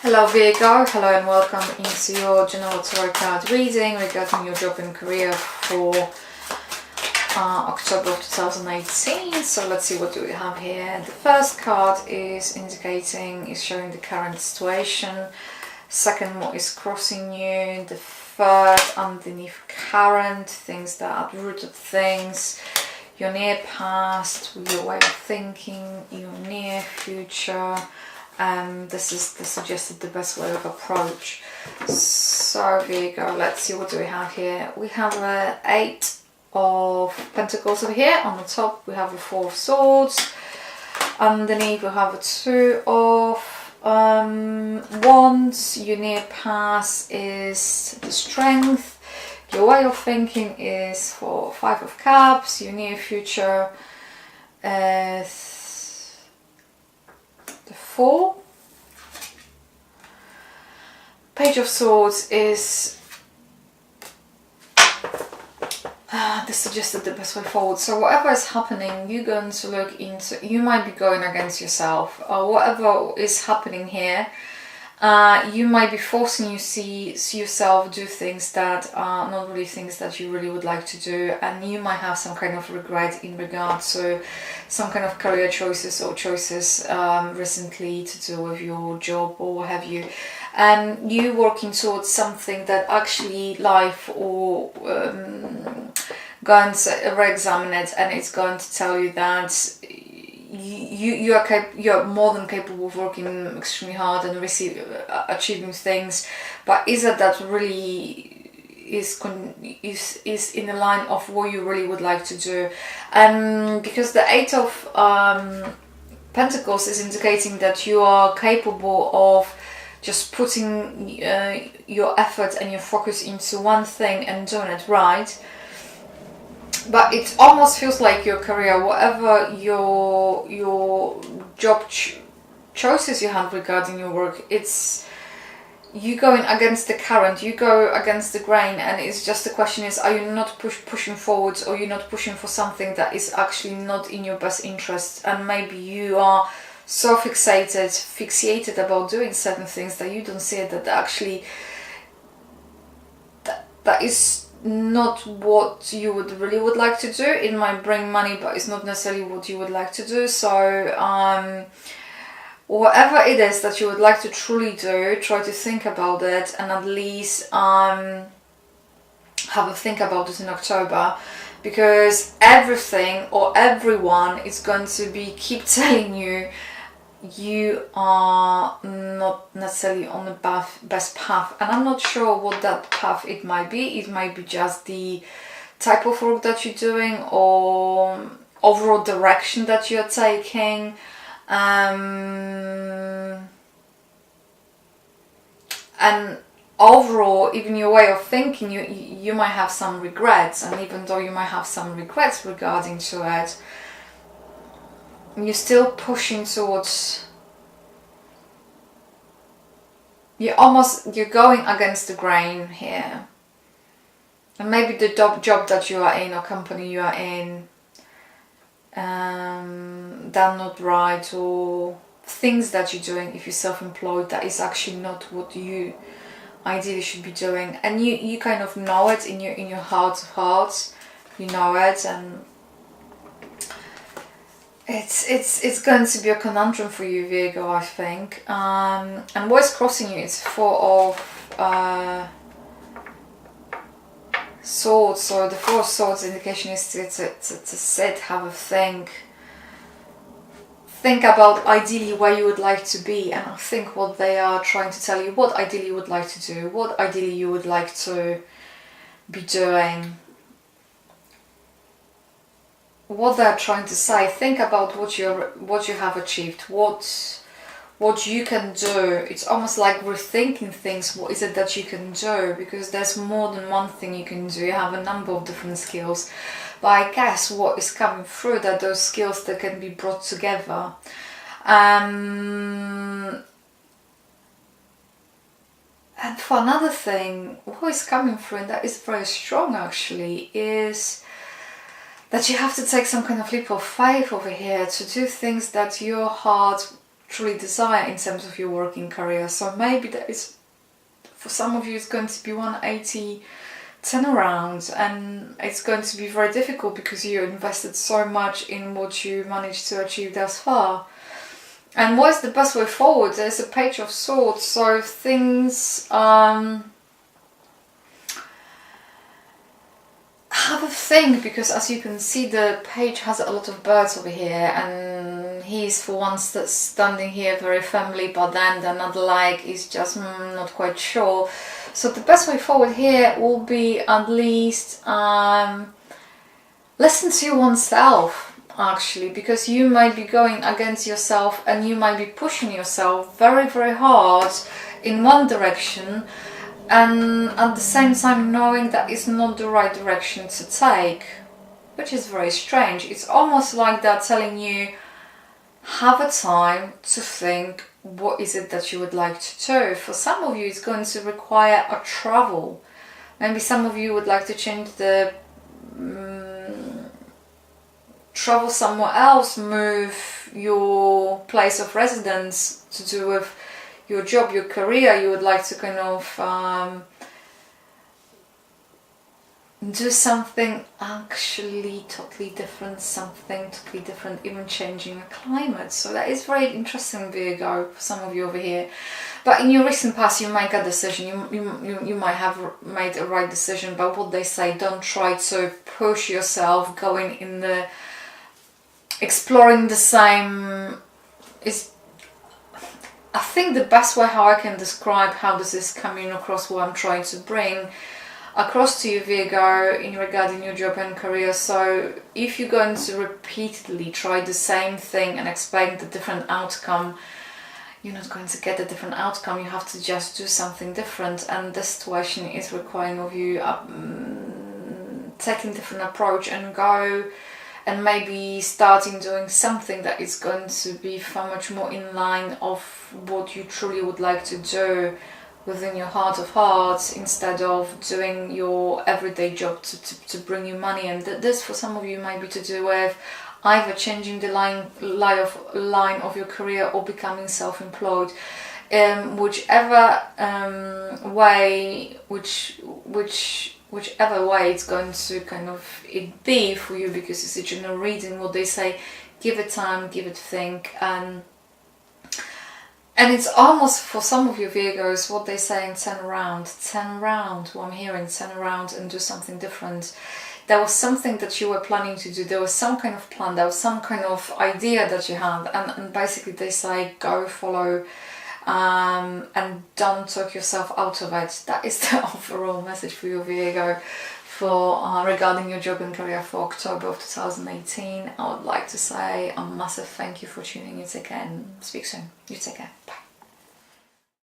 Hello Virgo, hello and welcome into your general tarot card reading regarding your job and career for October of 2018. So let's see, what do we have here. The first card is showing the current situation. Second, what is crossing you. The third, underneath, current, things that are root of things. Your near past, your way of thinking, your near future. This is the best way of approach. So here you go. Let's see, what do we have here. We have an 8 of Pentacles over here. On the top we have a 4 of Swords. Underneath we have a 2 of Wands. Your near past is the Strength. Your way of thinking is for 5 of Cups. Your near future is the 4. Page of Swords is this suggested the best way forward. So whatever is happening, you're going to look into, you might be going against yourself, or whatever is happening here, you might be forcing you see yourself do things that are not really things that you really would like to do, and you might have some kind of regret in regard to some kind of career choices or choices recently to do with your job or what have you. And you working towards something that actually life or go and re-examine it, and it's going to tell you that you're more than capable of working extremely hard and achieving things, but is it that really is in the line of what you really would like to do? And because the 8 of Pentacles is indicating that you are capable of just putting your effort and your focus into one thing and doing it right. But it almost feels like your career, whatever your job choices you have regarding your work, it's you going against the current, you go against the grain, and it's just the question is, are you not pushing forwards, or you're not pushing for something that is actually not in your best interest, and maybe you are so fixated about doing certain things that you don't see it, that actually that is not what you would like to do. It might bring money, but it's not necessarily what you would like to do. So whatever it is that you would like to truly do, try to think about it, and at least have a think about it in October, because everything or everyone is going to keep telling you you are not necessarily on the best path. And I'm not sure what that path it might be. It might be just the type of work that you're doing, or overall direction that you're taking. And overall, even your way of thinking, you might have some regrets. And even though you might have some regrets regarding to it, you're still pushing towards, you're going against the grain here. And maybe the job that you are in, or company you are in, they're not right, or things that you're doing if you're self-employed, that is actually not what you ideally should be doing. And you kind of know it in your heart of hearts, you know it, and it's going to be a conundrum for you, Virgo, I think. And what's crossing you is 4 of Swords. So the 4 of Swords indication is to sit, have a think about ideally where you would like to be, and I think what they are trying to tell you, what ideally you would like to do, what ideally you would like to be doing, what they're trying to say. Think about what you have achieved, what you can do. It's almost like rethinking things. What is it that you can do? Because there's more than one thing you can do. You have a number of different skills, but I guess what is coming through that those skills that can be brought together. And for another thing, what is coming through, and that is very strong actually, is that you have to take some kind of leap of faith over here to do things that your heart truly desire in terms of your working career. So maybe that is, for some of you, it's going to be 180 turnaround, and it's going to be very difficult because you invested so much in what you managed to achieve thus far. And what is the best way forward? There's a Page of Swords, so things have a think, because as you can see, the page has a lot of birds over here, and he's for once that's standing here very firmly, but then the another leg is just not quite sure. So the best way forward here will be at least listen to oneself, actually, because you might be going against yourself and you might be pushing yourself very, very hard in one direction, and at the same time knowing that it's not the right direction to take, which is very strange. It's almost like they're telling you, have a time to think, what is it that you would like to do? For some of you, it's going to require a travel. Maybe some of you would like to change the travel somewhere else, move your place of residence to do with your job, your career. You would like to kind of do something actually totally different, even changing a climate. So that is very interesting, Virgo, for some of you over here. But in your recent past, you make a decision, you might have made a right decision, but what they say, don't try to push yourself going in the exploring the same is, I think, the best way how I can describe how this is coming across, what I'm trying to bring across to you, Virgo, in regarding your job and career. So if you're going to repeatedly try the same thing and expect a different outcome, you're not going to get a different outcome. You have to just do something different, and this situation is requiring of you taking different approach and go and maybe starting doing something that is going to be far much more in line of what you truly would like to do within your heart of hearts, instead of doing your everyday job to bring you money. And this, for some of you, might be to do with either changing the line of your career or becoming self-employed. Whichever way it's going to kind of it be for you, because it's a general reading. What they say, give it time, give it think, and it's almost, for some of you Virgos, what they say in turn around, what I'm hearing, turn around and do something different. There was something that you were planning to do, there was some kind of plan, there was some kind of idea that you had, and basically they say, go follow, and don't talk yourself out of it. That is the overall message for you, Virgo, for regarding your job and career for October of 2018. I would like to say a massive thank you for tuning in again. Speak soon. You take care. Bye.